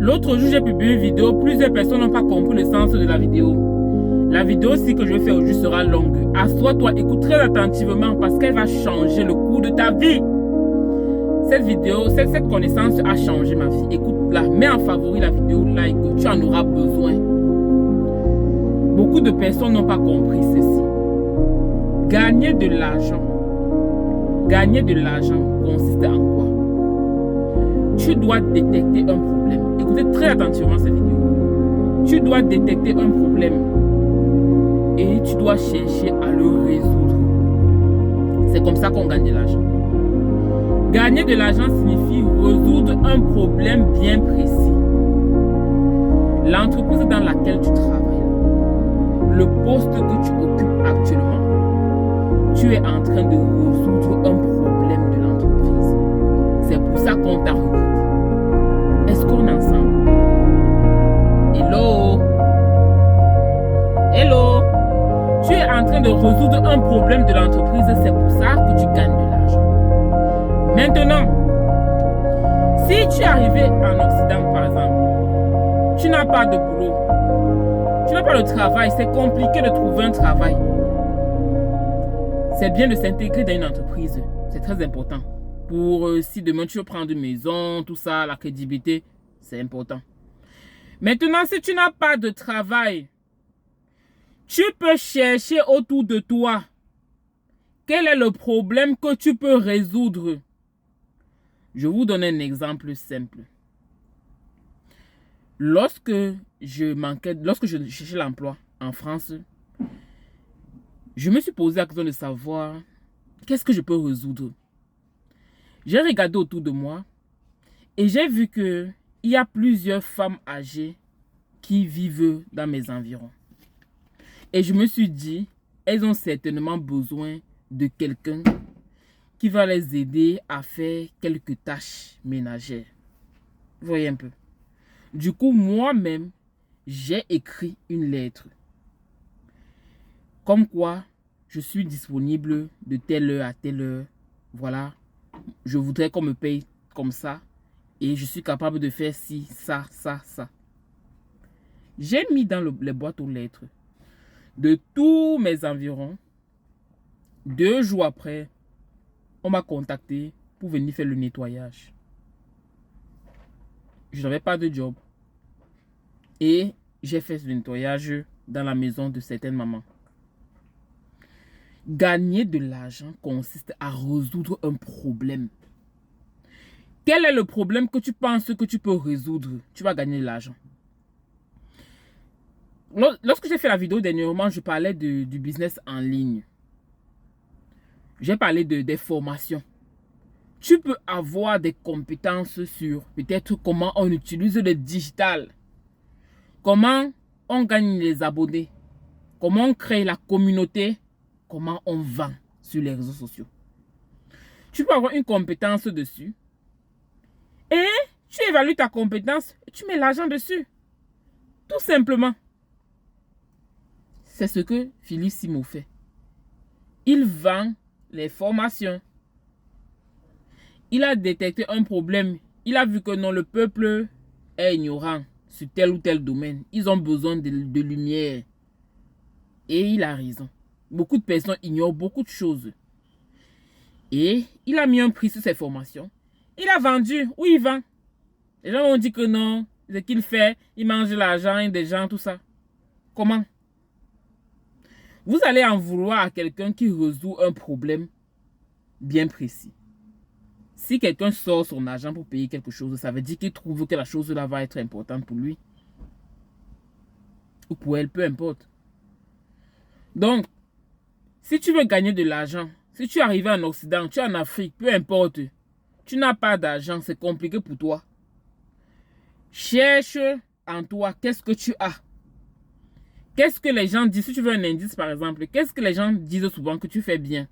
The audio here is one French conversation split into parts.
L'autre jour, j'ai publié une vidéo. Plusieurs personnes n'ont pas compris le sens de la vidéo. La vidéo aussi que je vais faire aujourd'hui sera longue. Assois-toi, écoute très attentivement parce qu'elle va changer le cours de ta vie. Cette vidéo, cette connaissance a changé ma vie. Écoute-la, mets en favori la vidéo, like, tu en auras besoin. Beaucoup de personnes n'ont pas compris ceci. Gagner de l'argent. Gagner de l'argent consiste en quoi? Tu dois détecter un problème. Écoutez très attentivement cette vidéo. Tu dois détecter un problème et tu dois chercher à le résoudre. C'est comme ça qu'on gagne de l'argent. Gagner de l'argent signifie résoudre un problème bien précis. L'entreprise dans laquelle tu travailles, le poste que tu occupes actuellement, tu es en train de résoudre un problème de l'entreprise. C'est pour ça qu'on t'a recruté. Est-ce qu'on est ensemble? Hello? Hello? Tu es en train de résoudre un problème de l'entreprise, c'est pour ça que tu gagnes de l'argent. Maintenant, si tu es arrivé en Occident, par exemple, tu n'as pas de boulot, tu n'as pas de travail, c'est compliqué de trouver un travail. C'est bien de s'intégrer dans une entreprise, c'est très important. Pour si demain tu veux prendre une maison, tout ça, la crédibilité, c'est important. Maintenant, si tu n'as pas de travail, tu peux chercher autour de toi quel est le problème que tu peux résoudre. Je vous donne un exemple simple. Lorsque je cherchais l'emploi en France, je me suis posé la question de savoir qu'est-ce que je peux résoudre. J'ai regardé autour de moi et j'ai vu qu'il y a plusieurs femmes âgées qui vivent dans mes environs. Et je me suis dit, elles ont certainement besoin de quelqu'un qui va les aider à faire quelques tâches ménagères. Vous voyez un peu. Du coup, moi-même, j'ai écrit une lettre. Comme quoi, je suis disponible de telle heure à telle heure. Voilà. Je voudrais qu'on me paye comme ça. Et je suis capable de faire ci, ça, ça, ça. J'ai mis dans les boîtes aux lettres de tous mes environs. 2 jours après, on m'a contacté pour venir faire le nettoyage. Je n'avais pas de job. Et j'ai fait le nettoyage dans la maison de certaines mamans. Gagner de l'argent consiste à résoudre un problème. Quel est le problème que tu penses que tu peux résoudre? Tu vas gagner de l'argent. Lorsque j'ai fait la vidéo dernièrement, je parlais du business en ligne. J'ai parlé des formations. Tu peux avoir des compétences sur peut-être comment on utilise le digital. Comment on gagne les abonnés. Comment on crée la communauté. Comment on vend sur les réseaux sociaux. Tu peux avoir une compétence dessus. Et tu évalues ta compétence et tu mets l'argent dessus. Tout simplement. C'est ce que Philippe Simo fait. Il vend les formations. Il a détecté un problème. Il a vu que non, le peuple est ignorant sur tel ou tel domaine. Ils ont besoin de lumière. Et il a raison. Beaucoup de personnes ignorent beaucoup de choses. Et il a mis un prix sur ses formations. Il a vendu. Oui, il vend. Les gens ont dit que non. Ce qu'il fait, il mange l'argent des gens, tout ça. Comment? Vous allez en vouloir à quelqu'un qui résout un problème bien précis. Si quelqu'un sort son argent pour payer quelque chose, ça veut dire qu'il trouve que la chose là va être importante pour lui. Ou pour elle, peu importe. Donc, si tu veux gagner de l'argent, si tu arrives en Occident, tu es en Afrique, peu importe, tu n'as pas d'argent, c'est compliqué pour toi. Cherche en toi, qu'est-ce que tu as? Qu'est-ce que les gens disent? Si tu veux un indice par exemple, qu'est-ce que les gens disent souvent que tu fais bien?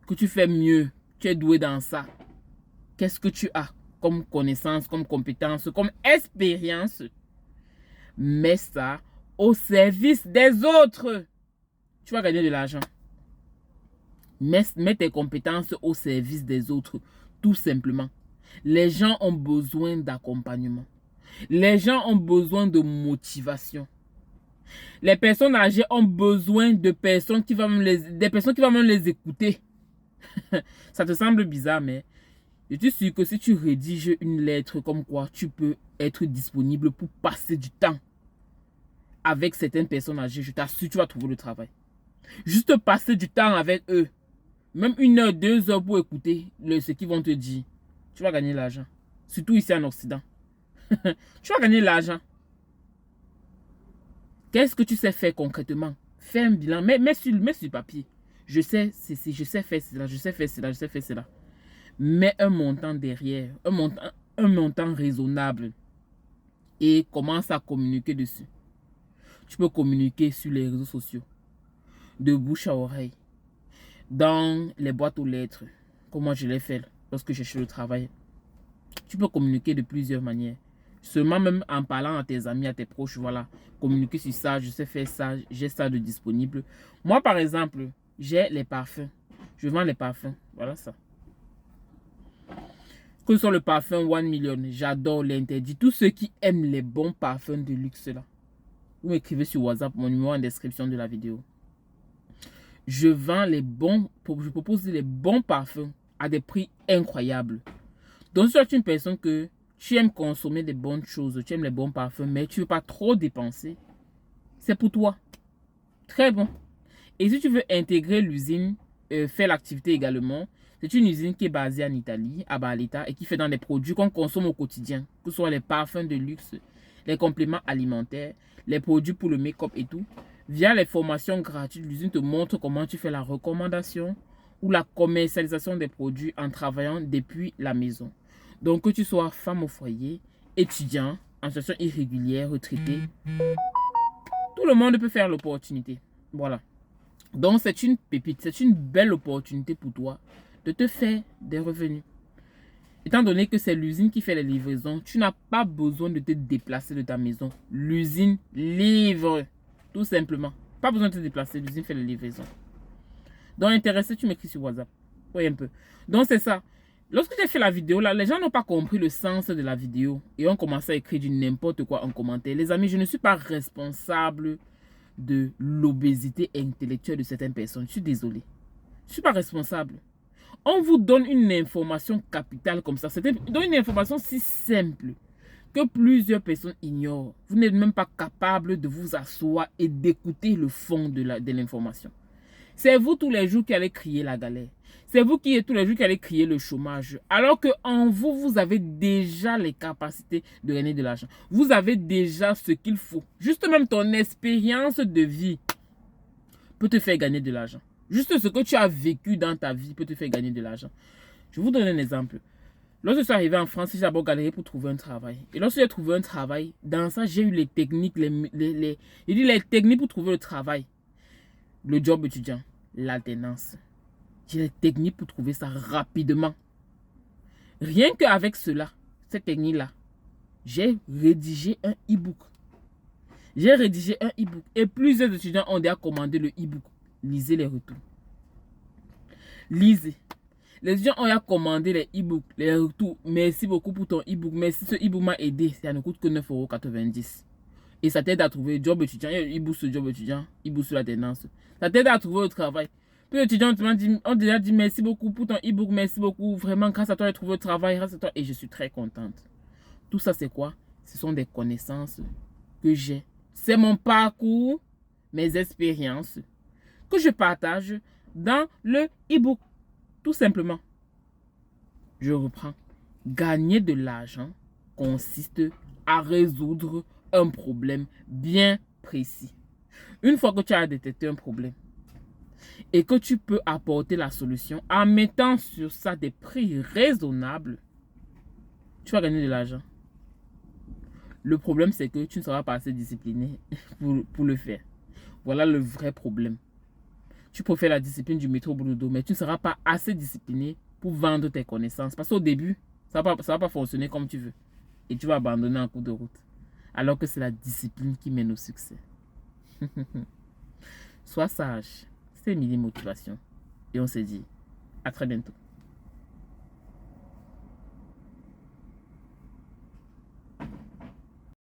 Que tu fais mieux? Tu es doué dans ça? Qu'est-ce que tu as comme connaissance, comme compétence, comme expérience? Mets ça au service des autres. Tu vas gagner de l'argent. Mets tes compétences au service des autres. Tout simplement. Les gens ont besoin d'accompagnement. Les gens ont besoin de motivation. Les personnes âgées ont besoin de personnes qui vont même les écouter. Ça te semble bizarre, mais je suis sûr que si tu rédiges une lettre comme quoi tu peux être disponible pour passer du temps avec certaines personnes âgées, je t'assure, tu vas trouver le travail. Juste passer du temps avec eux. Même 1 heure, 2 heures pour écouter ce qu'ils vont te dire. Tu vas gagner l'argent. Surtout ici en Occident. Tu vas gagner l'argent. Qu'est-ce que tu sais faire concrètement? Fais un bilan. Mets sur papier. Je sais ceci, je sais faire cela, je sais faire cela, je sais faire cela. Mets un montant derrière. Un montant raisonnable. Et commence à communiquer dessus. Tu peux communiquer sur les réseaux sociaux. De bouche à oreille. Dans les boîtes aux lettres. Comme moi je l'ai fait lorsque j'ai cherché le travail. Tu peux communiquer de plusieurs manières. Seulement même en parlant à tes amis, à tes proches, voilà. Communiquer sur ça, je sais faire ça, j'ai ça de disponible. Moi par exemple, j'ai les parfums. Je vends les parfums. Voilà ça. Que ce soit le parfum 1 million, j'adore l'interdit. Tous ceux qui aiment les bons parfums de luxe là. Vous m'écrivez sur WhatsApp, mon numéro en description de la vidéo. Je vends les bons, je propose les bons parfums à des prix incroyables. Donc si tu es une personne que tu aimes consommer des bonnes choses, tu aimes les bons parfums, mais tu ne veux pas trop dépenser, c'est pour toi. Très bon. Et si tu veux intégrer l'usine, faire l'activité également, c'est une usine qui est basée en Italie, à Barletta, et qui fait dans des produits qu'on consomme au quotidien, que ce soit les parfums de luxe, les compléments alimentaires, les produits pour le make-up et tout. Via les formations gratuites, l'usine te montre comment tu fais la recommandation ou la commercialisation des produits en travaillant depuis la maison. Donc que tu sois femme au foyer, étudiant, en situation irrégulière, retraité, tout le monde peut faire l'opportunité. Voilà. Donc c'est une pépite, c'est une belle opportunité pour toi de te faire des revenus. Étant donné que c'est l'usine qui fait les livraisons, tu n'as pas besoin de te déplacer de ta maison. L'usine livre, tout simplement. Pas besoin de te déplacer, l'usine fait les livraisons. Donc intéressé, tu m'écris sur WhatsApp. Oui, un peu. Donc c'est ça. Lorsque j'ai fait la vidéo, là, les gens n'ont pas compris le sens de la vidéo et ont commencé à écrire du n'importe quoi en commentaire. Les amis, je ne suis pas responsable de l'obésité intellectuelle de certaines personnes. Je suis désolé. Je ne suis pas responsable. On vous donne une information capitale comme ça. C'est une information si simple que plusieurs personnes ignorent. Vous n'êtes même pas capable de vous asseoir et d'écouter le fond de l'information. C'est vous tous les jours qui allez crier la galère. C'est vous qui tous les jours qui allez crier le chômage. Alors qu'en vous, vous avez déjà les capacités de gagner de l'argent. Vous avez déjà ce qu'il faut. Juste même ton expérience de vie peut te faire gagner de l'argent. Juste ce que tu as vécu dans ta vie peut te faire gagner de l'argent. Je vous donne un exemple. Lorsque je suis arrivé en France, j'ai d'abord galéré pour trouver un travail. Et lorsque j'ai trouvé un travail, dans ça, j'ai eu les techniques, les techniques pour trouver le travail. Le job étudiant, l'alternance. J'ai les techniques pour trouver ça rapidement. Rien qu'avec cela, cette technique-là, j'ai rédigé un e-book. J'ai rédigé un e-book. Et plusieurs étudiants ont déjà commandé le e-book. Lisez les retours. Lisez. Les étudiants ont déjà commandé les e-books, les retours. Merci beaucoup pour ton e-book. Merci, ce e-book m'a aidé. Ça ne coûte que 9,90 €. Et ça t'aide à trouver job étudiant. Il y a e-book sur job étudiant, e-book sur la tendance. Ça t'aide à trouver le travail. Puis les étudiants ont déjà dit merci beaucoup pour ton e-book. Merci beaucoup. Vraiment, grâce à toi, j'ai trouvé le travail. Grâce à toi. Et je suis très contente. Tout ça, c'est quoi? Ce sont des connaissances que j'ai. C'est mon parcours, mes expériences que je partage dans le e-book. Tout simplement. Je reprends. Gagner de l'argent consiste à résoudre un problème bien précis. Une fois que tu as détecté un problème et que tu peux apporter la solution en mettant sur ça des prix raisonnables, tu vas gagner de l'argent. Le problème, c'est que tu ne seras pas assez discipliné pour le faire. Voilà le vrai problème. Tu peux faire la discipline du métro boulot dodo, mais tu ne seras pas assez discipliné pour vendre tes connaissances. Parce qu'au début, ça ne va pas fonctionner comme tu veux. Et tu vas abandonner en cours de route. Alors que c'est la discipline qui mène au succès. Sois sage. C'est Mini Motivation. Et on se dit à très bientôt.